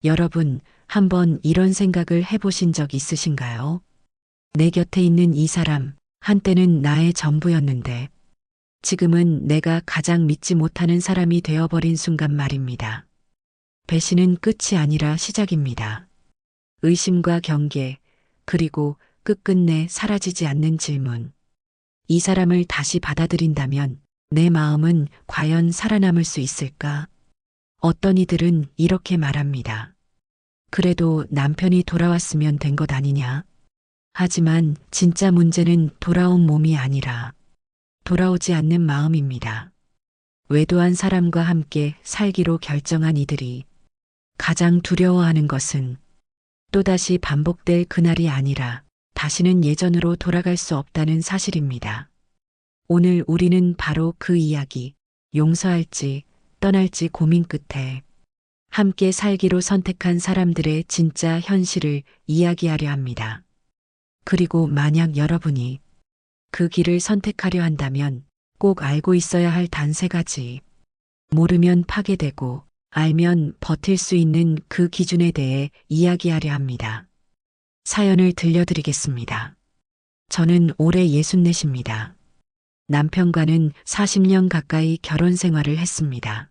여러분, 한번 이런 생각을 해보신 적 있으신가요? 내 곁에 있는 이 사람, 한때는 나의 전부였는데, 지금은 내가 가장 믿지 못하는 사람이 되어버린 순간 말입니다. 배신은 끝이 아니라 시작입니다. 의심과 경계, 그리고 끝끝내 사라지지 않는 질문. 이 사람을 다시 받아들인다면 내 마음은 과연 살아남을 수 있을까? 어떤 이들은 이렇게 말합니다. 그래도 남편이 돌아왔으면 된 것 아니냐? 하지만 진짜 문제는 돌아온 몸이 아니라 돌아오지 않는 마음입니다. 외도한 사람과 함께 살기로 결정한 이들이 가장 두려워하는 것은 또다시 반복될 그날이 아니라 다시는 예전으로 돌아갈 수 없다는 사실입니다. 오늘 우리는 바로 그 이야기, 용서할지 떠날지 고민 끝에 함께 살기로 선택한 사람들의 진짜 현실을 이야기하려 합니다. 그리고 만약 여러분이 그 길을 선택하려 한다면 꼭 알고 있어야 할 단 세 가지. 모르면 파괴되고 알면 버틸 수 있는 그 기준에 대해 이야기하려 합니다. 사연을 들려드리겠습니다. 저는 올해 64입니다. 남편과는 40년 가까이 결혼 생활을 했습니다.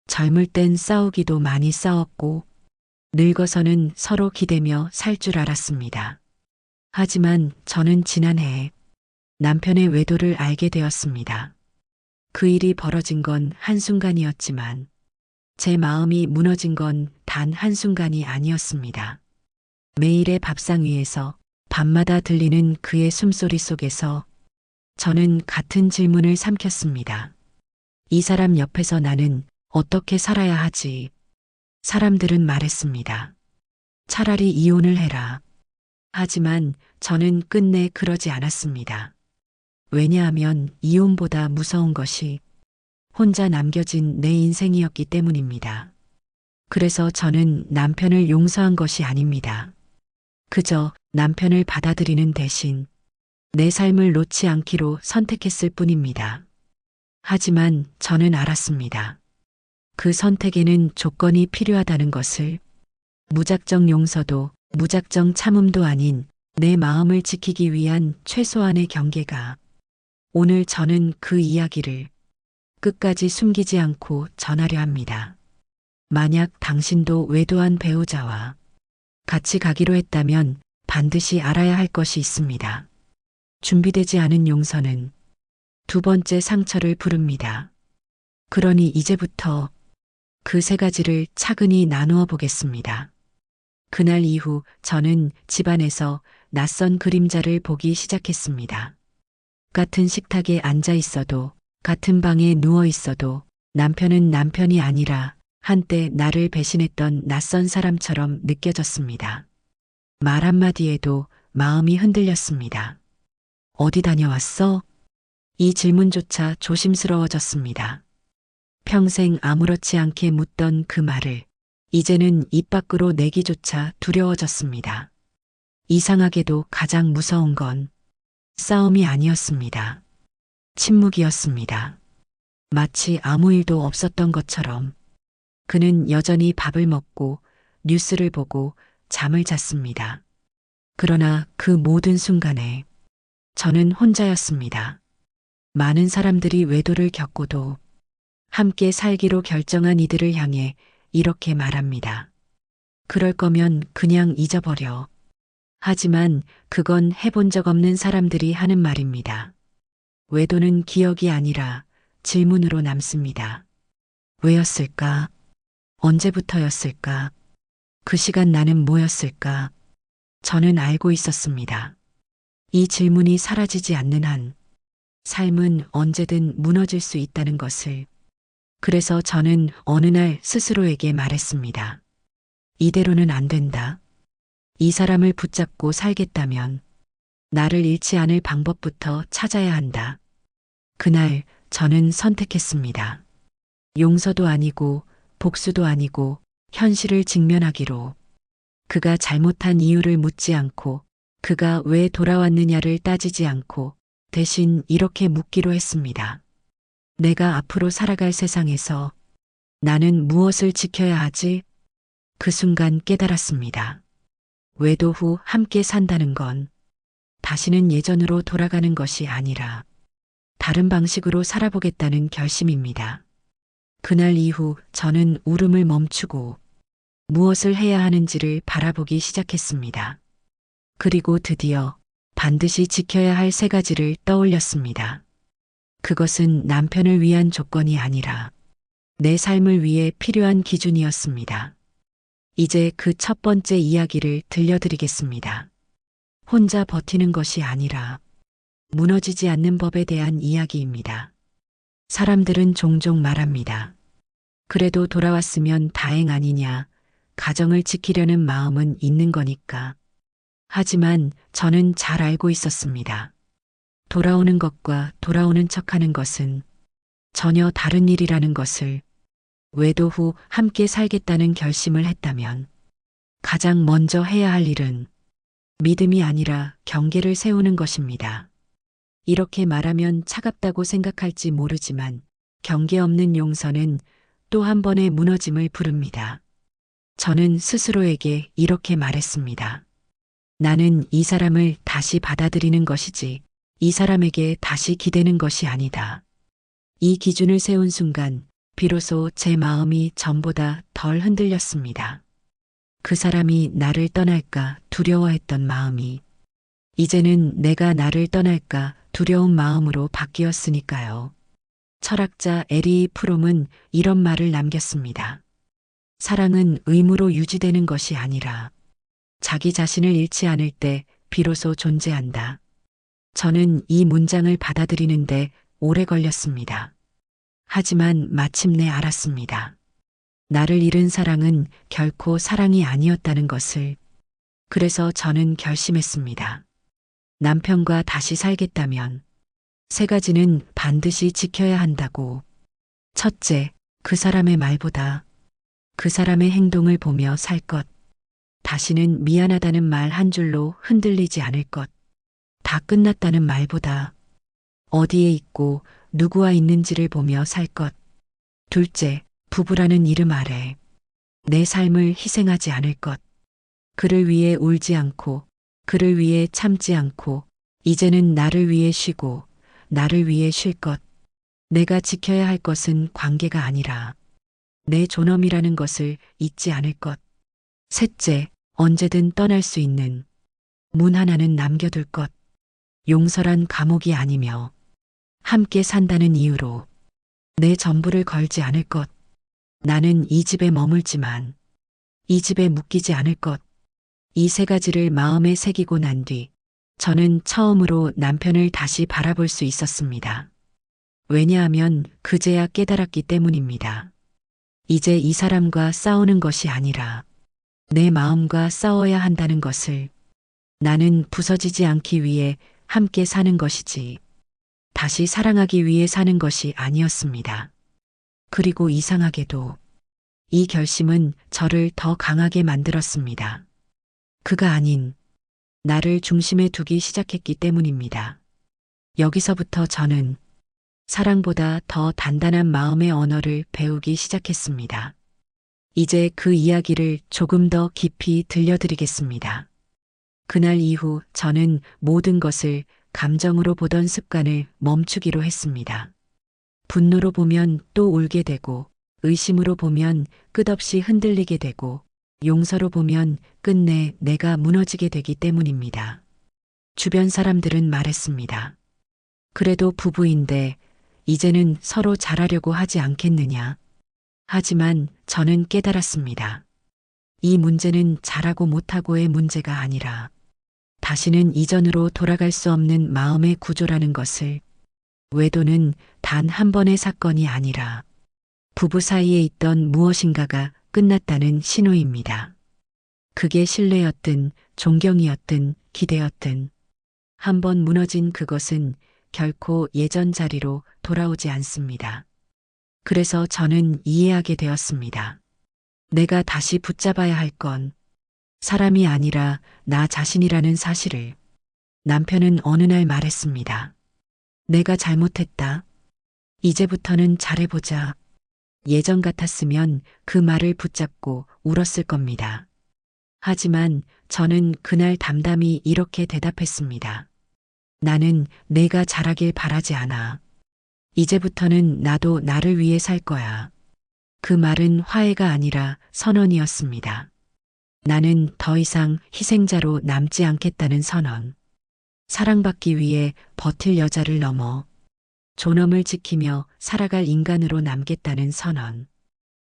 젊을 땐 싸우기도 많이 싸웠고 늙어서는 서로 기대며 살 줄 알았습니다. 하지만 저는 지난해 남편의 외도를 알게 되었습니다. 그 일이 벌어진 건 한순간이었지만 제 마음이 무너진 건 단 한순간이 아니었습니다. 매일의 밥상 위에서 밤마다 들리는 그의 숨소리 속에서 저는 같은 질문을 삼켰습니다. 이 사람 옆에서 나는 어떻게 살아야 하지? 사람들은 말했습니다. 차라리 이혼을 해라. 하지만 저는 끝내 그러지 않았습니다. 왜냐하면 이혼보다 무서운 것이 혼자 남겨진 내 인생이었기 때문입니다. 그래서 저는 남편을 용서한 것이 아닙니다. 그저 남편을 받아들이는 대신 내 삶을 놓지 않기로 선택했을 뿐입니다. 하지만 저는 알았습니다. 그 선택에는 조건이 필요하다는 것을. 무작정 용서도 무작정 참음도 아닌 내 마음을 지키기 위한 최소한의 경계가. 오늘 저는 그 이야기를 끝까지 숨기지 않고 전하려 합니다. 만약 당신도 외도한 배우자와 같이 가기로 했다면 반드시 알아야 할 것이 있습니다. 준비되지 않은 용서는 두 번째 상처를 부릅니다. 그러니 이제부터 그 세 가지를 차근히 나누어 보겠습니다. 그날 이후 저는 집안에서 낯선 그림자를 보기 시작했습니다. 같은 식탁에 앉아 있어도, 같은 방에 누워 있어도 남편은 남편이 아니라 한때 나를 배신했던 낯선 사람처럼 느껴졌습니다. 말 한마디에도 마음이 흔들렸습니다. 어디 다녀왔어? 이 질문조차 조심스러워졌습니다. 평생 아무렇지 않게 묻던 그 말을 이제는 입 밖으로 내기조차 두려워졌습니다. 이상하게도 가장 무서운 건 싸움이 아니었습니다. 침묵이었습니다. 마치 아무 일도 없었던 것처럼 그는 여전히 밥을 먹고 뉴스를 보고 잠을 잤습니다. 그러나 그 모든 순간에 저는 혼자였습니다. 많은 사람들이 외도를 겪고도 함께 살기로 결정한 이들을 향해 이렇게 말합니다. 그럴 거면 그냥 잊어버려. 하지만 그건 해본 적 없는 사람들이 하는 말입니다. 외도는 기억이 아니라 질문으로 남습니다. 왜였을까? 언제부터였을까? 그 시간 나는 뭐였을까? 저는 알고 있었습니다. 이 질문이 사라지지 않는 한 삶은 언제든 무너질 수 있다는 것을. 그래서 저는 어느 날 스스로에게 말했습니다. 이대로는 안 된다. 이 사람을 붙잡고 살겠다면 나를 잃지 않을 방법부터 찾아야 한다. 그날 저는 선택했습니다. 용서도 아니고 복수도 아니고 현실을 직면하기로. 그가 잘못한 이유를 묻지 않고 그가 왜 돌아왔느냐를 따지지 않고 대신 이렇게 묻기로 했습니다. 내가 앞으로 살아갈 세상에서 나는 무엇을 지켜야 하지? 그 순간 깨달았습니다. 외도 후 함께 산다는 건 다시는 예전으로 돌아가는 것이 아니라 다른 방식으로 살아보겠다는 결심입니다. 그날 이후 저는 울음을 멈추고 무엇을 해야 하는지를 바라보기 시작했습니다. 그리고 드디어 반드시 지켜야 할 세 가지를 떠올렸습니다. 그것은 남편을 위한 조건이 아니라 내 삶을 위해 필요한 기준이었습니다. 이제 그 첫 번째 이야기를 들려드리겠습니다. 혼자 버티는 것이 아니라 무너지지 않는 법에 대한 이야기입니다. 사람들은 종종 말합니다. 그래도 돌아왔으면 다행 아니냐, 가정을 지키려는 마음은 있는 거니까. 하지만 저는 잘 알고 있었습니다. 돌아오는 것과 돌아오는 척하는 것은 전혀 다른 일이라는 것을. 외도 후 함께 살겠다는 결심을 했다면 가장 먼저 해야 할 일은 믿음이 아니라 경계를 세우는 것입니다. 이렇게 말하면 차갑다고 생각할지 모르지만 경계 없는 용서는 또 한 번의 무너짐을 부릅니다. 저는 스스로에게 이렇게 말했습니다. 나는 이 사람을 다시 받아들이는 것이지 이 사람에게 다시 기대는 것이 아니다. 이 기준을 세운 순간 비로소 제 마음이 전보다 덜 흔들렸습니다. 그 사람이 나를 떠날까 두려워했던 마음이 이제는 내가 나를 떠날까 두려운 마음으로 바뀌었으니까요. 철학자 에리 프롬은 이런 말을 남겼습니다. 사랑은 의무로 유지되는 것이 아니라 자기 자신을 잃지 않을 때 비로소 존재한다. 저는 이 문장을 받아들이는데 오래 걸렸습니다. 하지만 마침내 알았습니다. 나를 잃은 사랑은 결코 사랑이 아니었다는 것을. 그래서 저는 결심했습니다. 남편과 다시 살겠다면 세 가지는 반드시 지켜야 한다고. 첫째, 그 사람의 말보다 그 사람의 행동을 보며 살 것. 다시는 미안하다는 말 한 줄로 흔들리지 않을 것. 다 끝났다는 말보다 어디에 있고 누구와 있는지를 보며 살 것. 둘째, 부부라는 이름 아래 내 삶을 희생하지 않을 것. 그를 위해 울지 않고, 그를 위해 참지 않고, 이제는 나를 위해 쉬고, 나를 위해 쉴 것. 내가 지켜야 할 것은 관계가 아니라 내 존엄이라는 것을 잊지 않을 것. 셋째, 언제든 떠날 수 있는 문 하나는 남겨둘 것. 용서란 감옥이 아니며 함께 산다는 이유로 내 전부를 걸지 않을 것. 나는 이 집에 머물지만 이 집에 묶이지 않을 것. 이 세 가지를 마음에 새기고 난 뒤 저는 처음으로 남편을 다시 바라볼 수 있었습니다. 왜냐하면 그제야 깨달았기 때문입니다. 이제 이 사람과 싸우는 것이 아니라 내 마음과 싸워야 한다는 것을. 나는 부서지지 않기 위해 함께 사는 것이지 다시 사랑하기 위해 사는 것이 아니었습니다. 그리고 이상하게도 이 결심은 저를 더 강하게 만들었습니다. 그가 아닌 나를 중심에 두기 시작했기 때문입니다. 여기서부터 저는 사랑보다 더 단단한 마음의 언어를 배우기 시작했습니다. 이제 그 이야기를 조금 더 깊이 들려드리겠습니다. 그날 이후 저는 모든 것을 감정으로 보던 습관을 멈추기로 했습니다. 분노로 보면 또 울게 되고, 의심으로 보면 끝없이 흔들리게 되고, 용서로 보면 끝내 내가 무너지게 되기 때문입니다. 주변 사람들은 말했습니다. 그래도 부부인데 이제는 서로 잘하려고 하지 않겠느냐. 하지만 저는 깨달았습니다. 이 문제는 잘하고 못하고의 문제가 아니라 다시는 이전으로 돌아갈 수 없는 마음의 구조라는 것을. 외도는 단 한 번의 사건이 아니라 부부 사이에 있던 무엇인가가 끝났다는 신호입니다. 그게 신뢰였든 존경이었든 기대였든 한 번 무너진 그것은 결코 예전 자리로 돌아오지 않습니다. 그래서 저는 이해하게 되었습니다. 내가 다시 붙잡아야 할 건 사람이 아니라 나 자신이라는 사실을. 남편은 어느 날 말했습니다. 내가 잘못했다. 이제부터는 잘해보자. 예전 같았으면 그 말을 붙잡고 울었을 겁니다. 하지만 저는 그날 담담히 이렇게 대답했습니다. 나는 내가 잘하길 바라지 않아. 이제부터는 나도 나를 위해 살 거야. 그 말은 화해가 아니라 선언이었습니다. 나는 더 이상 희생자로 남지 않겠다는 선언. 사랑받기 위해 버틸 여자를 넘어 존엄을 지키며 살아갈 인간으로 남겠다는 선언.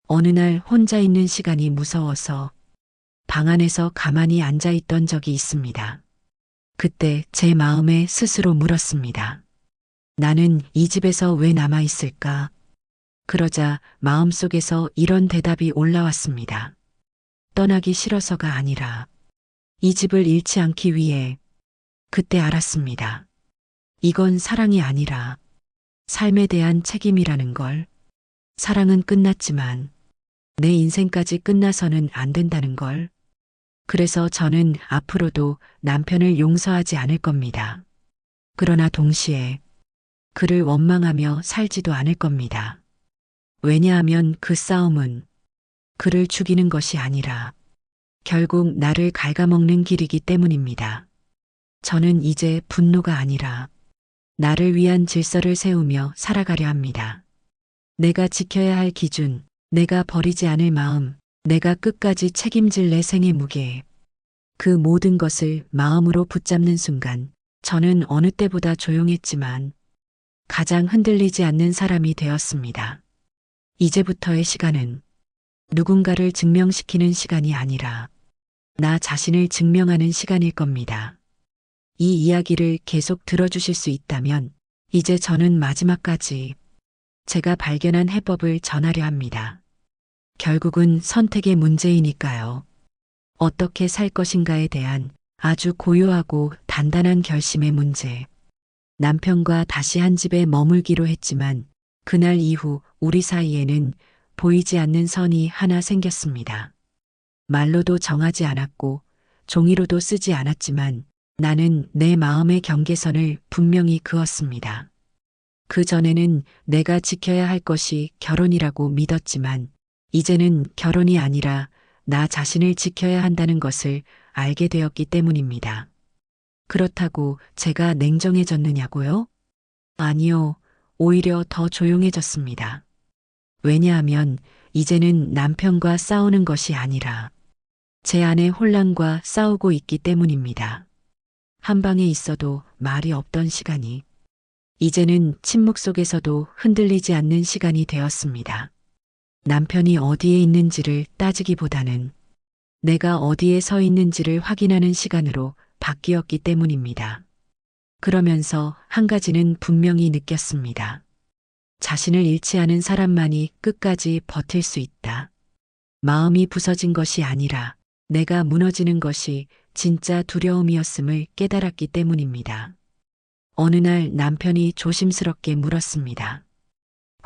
어느 날 혼자 있는 시간이 무서워서 방 안에서 가만히 앉아 있던 적이 있습니다. 그때 제 마음에 스스로 물었습니다. 나는 이 집에서 왜 남아 있을까? 그러자 마음속에서 이런 대답이 올라왔습니다. 떠나기 싫어서가 아니라 이 집을 잃지 않기 위해. 그때 알았습니다. 이건 사랑이 아니라 삶에 대한 책임이라는 걸. 사랑은 끝났지만 내 인생까지 끝나서는 안 된다는 걸. 그래서 저는 앞으로도 남편을 용서하지 않을 겁니다. 그러나 동시에 그를 원망하며 살지도 않을 겁니다. 왜냐하면 그 싸움은 그를 죽이는 것이 아니라 결국 나를 갉아먹는 길이기 때문입니다. 저는 이제 분노가 아니라 나를 위한 질서를 세우며 살아가려 합니다. 내가 지켜야 할 기준, 내가 버리지 않을 마음, 내가 끝까지 책임질 내 생의 무게. 그 모든 것을 마음으로 붙잡는 순간 저는 어느 때보다 조용했지만 가장 흔들리지 않는 사람이 되었습니다. 이제부터의 시간은 누군가를 증명시키는 시간이 아니라 나 자신을 증명하는 시간일 겁니다. 이 이야기를 계속 들어주실 수 있다면 이제 저는 마지막까지 제가 발견한 해법을 전하려 합니다. 결국은 선택의 문제이니까요. 어떻게 살 것인가에 대한 아주 고요하고 단단한 결심의 문제. 남편과 다시 한 집에 머물기로 했지만 그날 이후 우리 사이에는 보이지 않는 선이 하나 생겼습니다. 말로도 정하지 않았고 종이로도 쓰지 않았지만 나는 내 마음의 경계선을 분명히 그었습니다. 그전에는 내가 지켜야 할 것이 결혼이라고 믿었지만 이제는 결혼이 아니라 나 자신을 지켜야 한다는 것을 알게 되었기 때문입니다. 그렇다고 제가 냉정해졌느냐고요? 아니요, 오히려 더 조용해졌습니다. 왜냐하면 이제는 남편과 싸우는 것이 아니라 제 안의 혼란과 싸우고 있기 때문입니다. 한 방에 있어도 말이 없던 시간이 이제는 침묵 속에서도 흔들리지 않는 시간이 되었습니다. 남편이 어디에 있는지를 따지기보다는 내가 어디에 서 있는지를 확인하는 시간으로 바뀌었기 때문입니다. 그러면서 한 가지는 분명히 느꼈습니다. 자신을 잃지 않은 사람만이 끝까지 버틸 수 있다. 마음이 부서진 것이 아니라 내가 무너지는 것이 진짜 두려움이었음을 깨달았기 때문입니다. 어느 날 남편이 조심스럽게 물었습니다.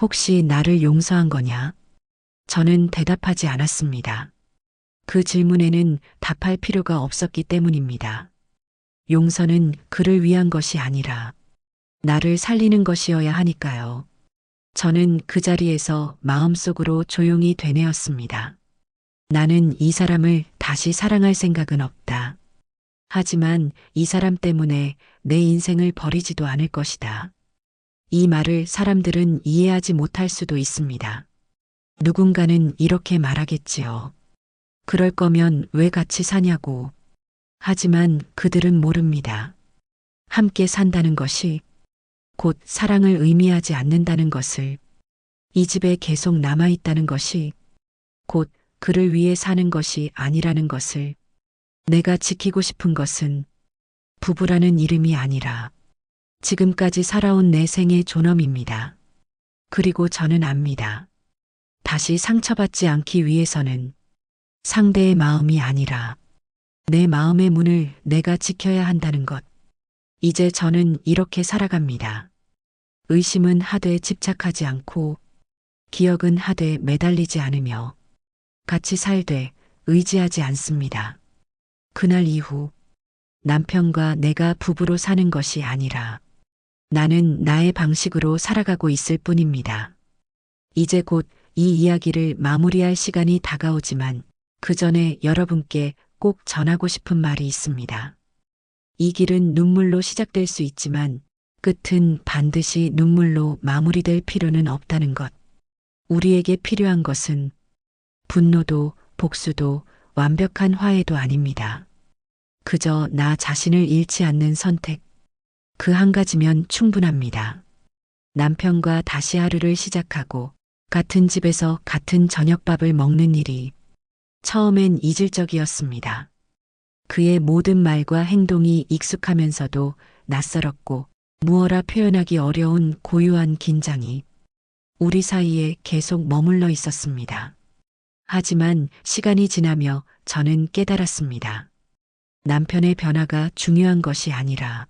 혹시 나를 용서한 거냐? 저는 대답하지 않았습니다. 그 질문에는 답할 필요가 없었기 때문입니다. 용서는 그를 위한 것이 아니라 나를 살리는 것이어야 하니까요. 저는 그 자리에서 마음속으로 조용히 되뇌었습니다. 나는 이 사람을 다시 사랑할 생각은 없다. 하지만 이 사람 때문에 내 인생을 버리지도 않을 것이다. 이 말을 사람들은 이해하지 못할 수도 있습니다. 누군가는 이렇게 말하겠지요. 그럴 거면 왜 같이 사냐고. 하지만 그들은 모릅니다. 함께 산다는 것이 곧 사랑을 의미하지 않는다는 것을, 이 집에 계속 남아있다는 것이 곧 그를 위해 사는 것이 아니라는 것을. 내가 지키고 싶은 것은 부부라는 이름이 아니라 지금까지 살아온 내 생의 존엄입니다. 그리고 저는 압니다. 다시 상처받지 않기 위해서는 상대의 마음이 아니라 내 마음의 문을 내가 지켜야 한다는 것. 이제 저는 이렇게 살아갑니다. 의심은 하되 집착하지 않고 기억은 하되 매달리지 않으며 같이 살되 의지하지 않습니다. 그날 이후 남편과 내가 부부로 사는 것이 아니라 나는 나의 방식으로 살아가고 있을 뿐입니다. 이제 곧 이 이야기를 마무리할 시간이 다가오지만 그 전에 여러분께 꼭 전하고 싶은 말이 있습니다. 이 길은 눈물로 시작될 수 있지만 끝은 반드시 눈물로 마무리될 필요는 없다는 것. 우리에게 필요한 것은 분노도 복수도 완벽한 화해도 아닙니다. 그저 나 자신을 잃지 않는 선택. 그 한 가지면 충분합니다. 남편과 다시 하루를 시작하고 같은 집에서 같은 저녁밥을 먹는 일이 처음엔 이질적이었습니다. 그의 모든 말과 행동이 익숙하면서도 낯설었고 무어라 표현하기 어려운 고유한 긴장이 우리 사이에 계속 머물러 있었습니다. 하지만 시간이 지나며 저는 깨달았습니다. 남편의 변화가 중요한 것이 아니라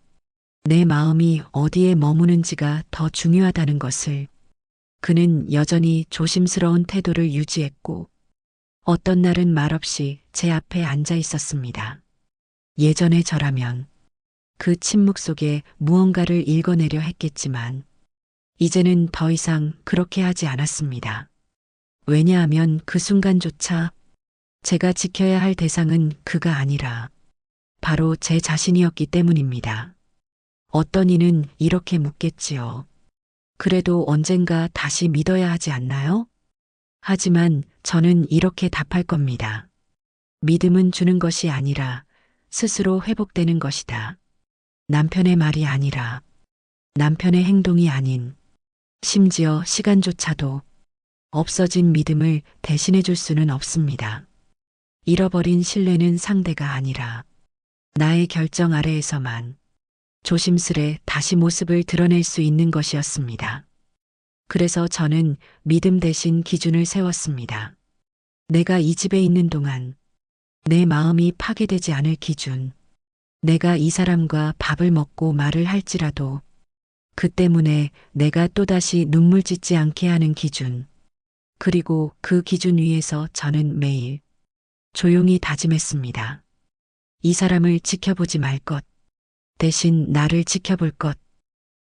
내 마음이 어디에 머무는지가 더 중요하다는 것을. 그는 여전히 조심스러운 태도를 유지했고 어떤 날은 말없이 제 앞에 앉아 있었습니다. 예전의 저라면 그 침묵 속에 무언가를 읽어내려 했겠지만 이제는 더 이상 그렇게 하지 않았습니다. 왜냐하면 그 순간조차 제가 지켜야 할 대상은 그가 아니라 바로 제 자신이었기 때문입니다. 어떤 이는 이렇게 묻겠지요. 그래도 언젠가 다시 믿어야 하지 않나요? 하지만 저는 이렇게 답할 겁니다. 믿음은 주는 것이 아니라 스스로 회복되는 것이다. 남편의 말이 아니라 남편의 행동이 아닌 심지어 시간조차도 없어진 믿음을 대신해 줄 수는 없습니다. 잃어버린 신뢰는 상대가 아니라 나의 결정 아래에서만 조심스레 다시 모습을 드러낼 수 있는 것이었습니다. 그래서 저는 믿음 대신 기준을 세웠습니다. 내가 이 집에 있는 동안 내 마음이 파괴되지 않을 기준. 내가 이 사람과 밥을 먹고 말을 할지라도 그 때문에 내가 또다시 눈물 짓지 않게 하는 기준. 그리고 그 기준 위에서 저는 매일 조용히 다짐했습니다. 이 사람을 지켜보지 말 것. 대신 나를 지켜볼 것.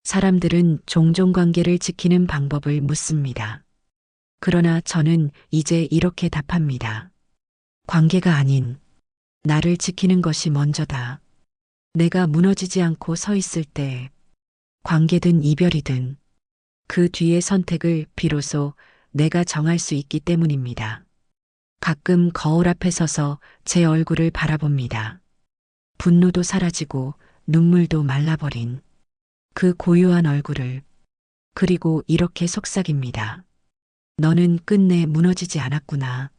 사람들은 종종 관계를 지키는 방법을 묻습니다. 그러나 저는 이제 이렇게 답합니다. 관계가 아닌 나를 지키는 것이 먼저다. 내가 무너지지 않고 서 있을 때 관계든 이별이든 그 뒤의 선택을 비로소 내가 정할 수 있기 때문입니다. 가끔 거울 앞에 서서 제 얼굴을 바라봅니다. 분노도 사라지고 눈물도 말라버린 그 고요한 얼굴을. 그리고 이렇게 속삭입니다. 너는 끝내 무너지지 않았구나.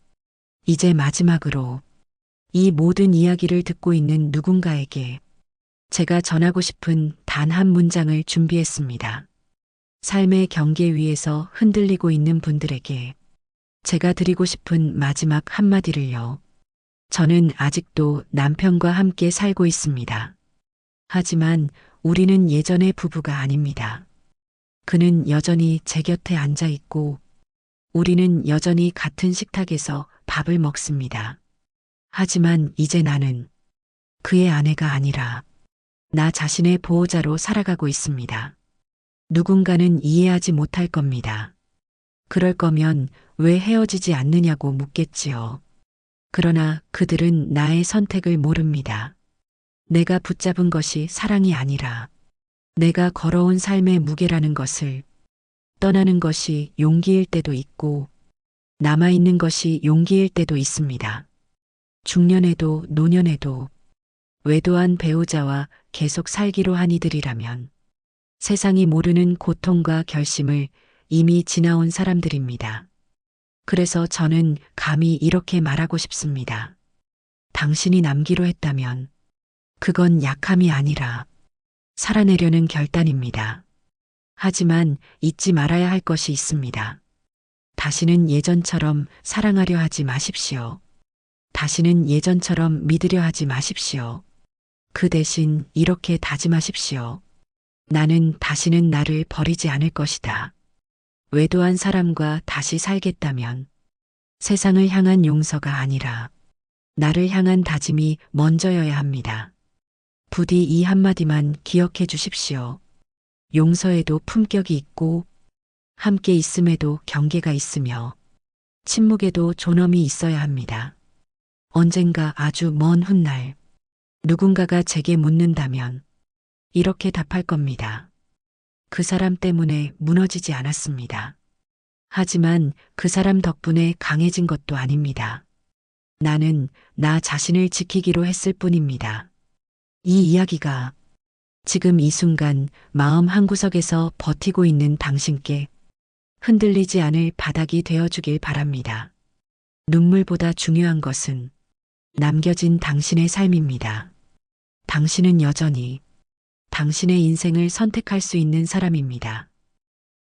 이제 마지막으로 이 모든 이야기를 듣고 있는 누군가에게 제가 전하고 싶은 단 한 문장을 준비했습니다. 삶의 경계 위에서 흔들리고 있는 분들에게 제가 드리고 싶은 마지막 한마디를요. 저는 아직도 남편과 함께 살고 있습니다. 하지만 우리는 예전의 부부가 아닙니다. 그는 여전히 제 곁에 앉아 있고 우리는 여전히 같은 식탁에서 밥을 먹습니다. 하지만 이제 나는 그의 아내가 아니라 나 자신의 보호자로 살아가고 있습니다. 누군가는 이해하지 못할 겁니다. 그럴 거면 왜 헤어지지 않느냐고 묻겠지요. 그러나 그들은 나의 선택을 모릅니다. 내가 붙잡은 것이 사랑이 아니라 내가 걸어온 삶의 무게라는 것을. 떠나는 것이 용기일 때도 있고 남아있는 것이 용기일 때도 있습니다. 중년에도 노년에도 외도한 배우자와 계속 살기로 한 이들이라면 세상이 모르는 고통과 결심을 이미 지나온 사람들입니다. 그래서 저는 감히 이렇게 말하고 싶습니다. 당신이 남기로 했다면 그건 약함이 아니라 살아내려는 결단입니다. 하지만 잊지 말아야 할 것이 있습니다. 다시는 예전처럼 사랑하려 하지 마십시오. 다시는 예전처럼 믿으려 하지 마십시오. 그 대신 이렇게 다짐하십시오. 나는 다시는 나를 버리지 않을 것이다. 외도한 사람과 다시 살겠다면 세상을 향한 용서가 아니라 나를 향한 다짐이 먼저여야 합니다. 부디 이 한마디만 기억해 주십시오. 용서에도 품격이 있고 함께 있음에도 경계가 있으며 침묵에도 존엄이 있어야 합니다. 언젠가 아주 먼 훗날 누군가가 제게 묻는다면 이렇게 답할 겁니다. 그 사람 때문에 무너지지 않았습니다. 하지만 그 사람 덕분에 강해진 것도 아닙니다. 나는 나 자신을 지키기로 했을 뿐입니다. 이 이야기가 지금 이 순간 마음 한구석에서 버티고 있는 당신께 흔들리지 않을 바닥이 되어주길 바랍니다. 눈물보다 중요한 것은 남겨진 당신의 삶입니다. 당신은 여전히 당신의 인생을 선택할 수 있는 사람입니다.